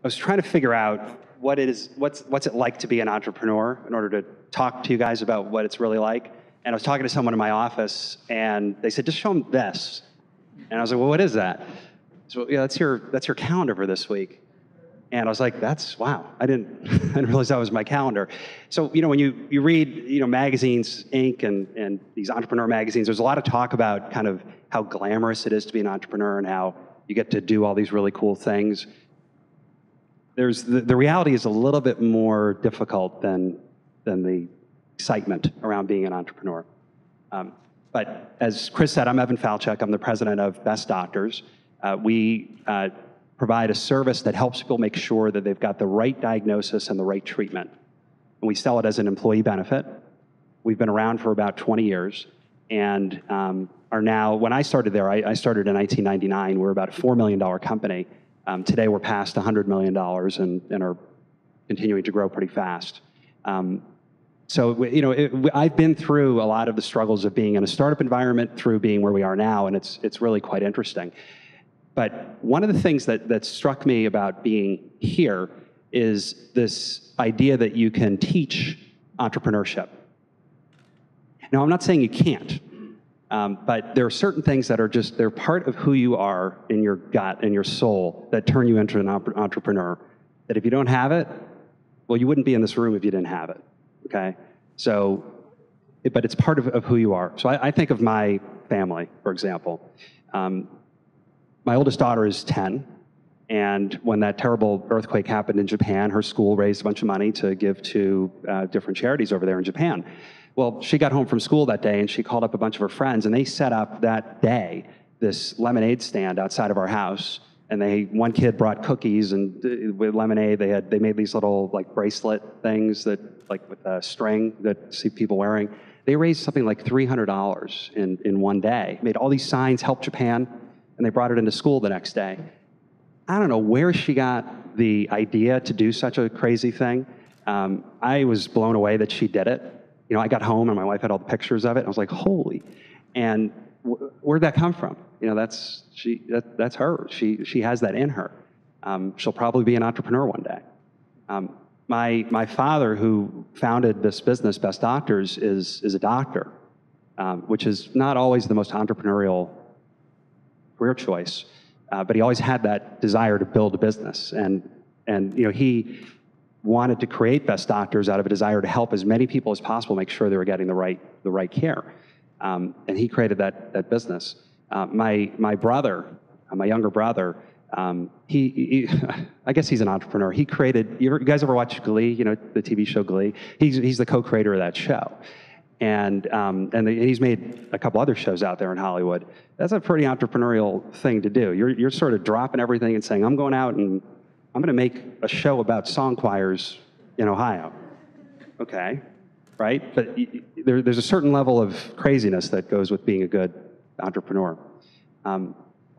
was trying to figure out what's it like to be an entrepreneur in order to talk to you guys about what it's really like. And I was talking to someone in my office, and they said, just show them this. And I was like, well, what is that? So yeah, that's your calendar for this week. And I was like, wow, I didn't realize that was my calendar. So, when you read, magazines, Inc. and these entrepreneur magazines, there's a lot of talk about kind of how glamorous it is to be an entrepreneur and how you get to do all these really cool things. The reality is a little bit more difficult than the excitement around being an entrepreneur. But as Chris said, I'm Evan Falchuk. I'm the president of Best Doctors. We provide a service that helps people make sure that they've got the right diagnosis and the right treatment. And we sell it as an employee benefit. We've been around for about 20 years and are now, when I started there, I started in 1999. We're about a $4 million company. Today we're past $100 million and are continuing to grow pretty fast. I've been through a lot of the struggles of being in a startup environment through being where we are now, and it's really quite interesting. But one of the things that struck me about being here is this idea that you can teach entrepreneurship. Now, I'm not saying you can't, but there are certain things that are they're part of who you are in your gut and your soul that turn you into an entrepreneur. That if you don't have it, well, you wouldn't be in this room if you didn't have it, okay? So, but it's part of who you are. So I think of my family, for example. My oldest daughter is 10, and when that terrible earthquake happened in Japan, her school raised a bunch of money to give to different charities over there in Japan. Well, she got home from school that day, and she called up a bunch of her friends, and they set up that day this lemonade stand outside of our house. And one kid brought cookies and with lemonade. They made these little bracelet things that with a string that see people wearing. They raised something like $300 in one day. Made all these signs, help Japan. And they brought it into school the next day. I don't know where she got the idea to do such a crazy thing. I was blown away that she did it. I got home and my wife had all the pictures of it. I was like, holy. And where'd that come from? That's her. She has that in her. She'll probably be an entrepreneur one day. My father, who founded this business, Best Doctors, is a doctor, which is not always the most entrepreneurial career choice, but he always had that desire to build a business, and he wanted to create Best Doctors out of a desire to help as many people as possible make sure they were getting the right care, and he created that business. My brother, my younger brother, he I guess he's an entrepreneur. He created. You guys ever watch Glee? The TV show Glee. He's the co-creator of that show. And he's made a couple other shows out there in Hollywood. That's a pretty entrepreneurial thing to do. You're sort of dropping everything and saying, I'm going out and I'm going to make a show about song choirs in Ohio. Okay, right? But there's a certain level of craziness that goes with being a good entrepreneur.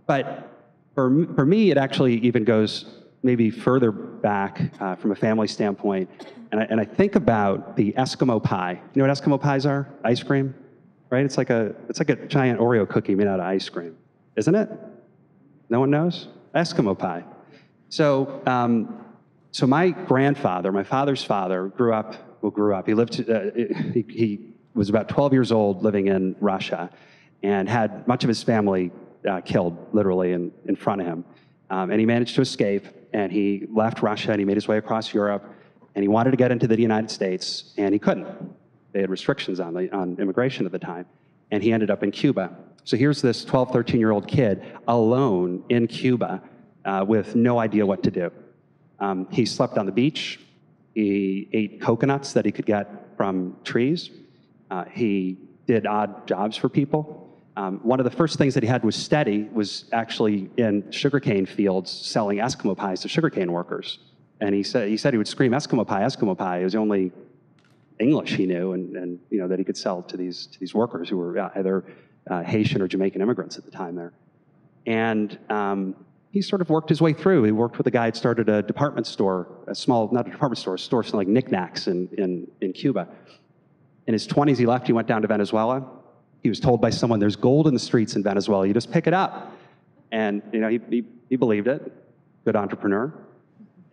But for me, it actually even goes maybe further back from a family standpoint. And I think about the Eskimo Pie. You know what Eskimo pies are? Ice cream, right? It's like a giant Oreo cookie made out of ice cream, isn't it? No one knows? Eskimo Pie. So my grandfather, my father's father, grew up. He lived. He was about 12 years old, living in Russia, and had much of his family killed, literally in front of him. And he managed to escape. And he left Russia and he made his way across Europe. And he wanted to get into the United States, and he couldn't. They had restrictions on immigration at the time. And he ended up in Cuba. So here's this 12, 13-year-old kid alone in Cuba with no idea what to do. He slept on the beach. He ate coconuts that he could get from trees. He did odd jobs for people. One of the first things that he had was steady was actually in sugarcane fields selling Eskimo pies to sugarcane workers. And he said he would scream, Eskimo Pie, Eskimo Pie. It was the only English he knew, and that he could sell to these workers who were either Haitian or Jamaican immigrants at the time there. And he sort of worked his way through. He worked with a guy who started a department store, not a department store, a store selling knickknacks in Cuba. In his 20s, he left. He went down to Venezuela. He was told by someone, there's gold in the streets in Venezuela. You just pick it up. And he believed it. Good entrepreneur.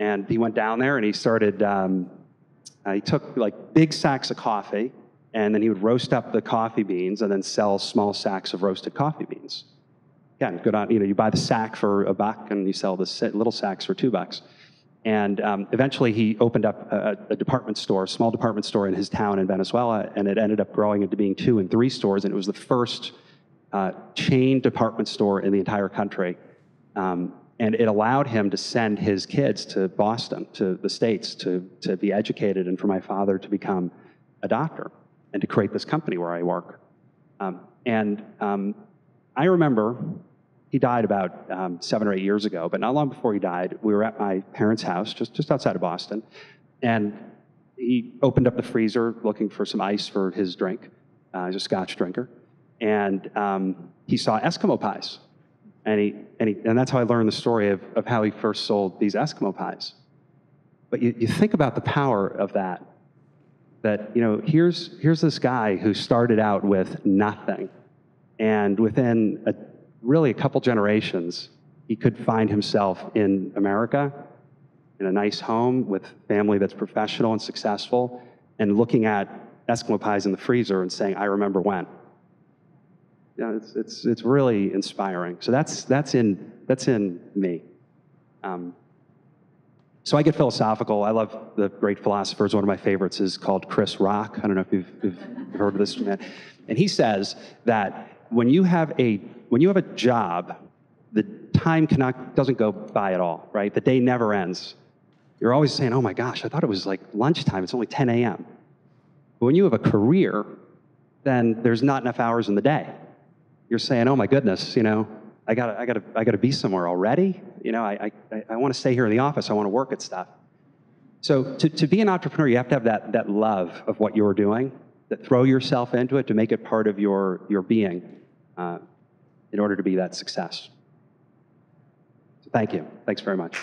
And he went down there and he started, he took like big sacks of coffee, and then he would roast up the coffee beans and then sell small sacks of roasted coffee beans. Again, good on, you buy the sack for $1 and you sell the little sacks for $2. And eventually he opened up a department store, a small department store in his town in Venezuela, and it ended up growing into being 2 and 3 stores, and it was the first chain department store in the entire country. And it allowed him to send his kids to Boston, to the States, to be educated, and for my father to become a doctor and to create this company where I work. I remember he died about 7 or 8 years ago, but not long before he died, we were at my parents' house, just outside of Boston, and he opened up the freezer looking for some ice for his drink. He's a Scotch drinker, and he saw Eskimo pies. And that's how I learned the story of how he first sold these Eskimo pies. But you think about the power of that here's this guy who started out with nothing, and within really a couple generations, he could find himself in America, in a nice home with family that's professional and successful, and looking at Eskimo pies in the freezer and saying, "I remember when." It's really inspiring. So that's in me. So I get philosophical. I love the great philosophers. One of my favorites is called Chris Rock. I don't know if you've heard of this man. And he says that when you have a job, the time doesn't go by at all, right? The day never ends. You're always saying, "Oh my gosh, I thought it was like lunchtime. It's only 10 a.m." But when you have a career, then there's not enough hours in the day. You're saying, "Oh my goodness, I gotta be somewhere already. I want to stay here in the office. I want to work at stuff." So to be an entrepreneur, you have to have that love of what you're doing, that throw yourself into it to make it part of your being in order to be that success. So thank you. Thanks very much.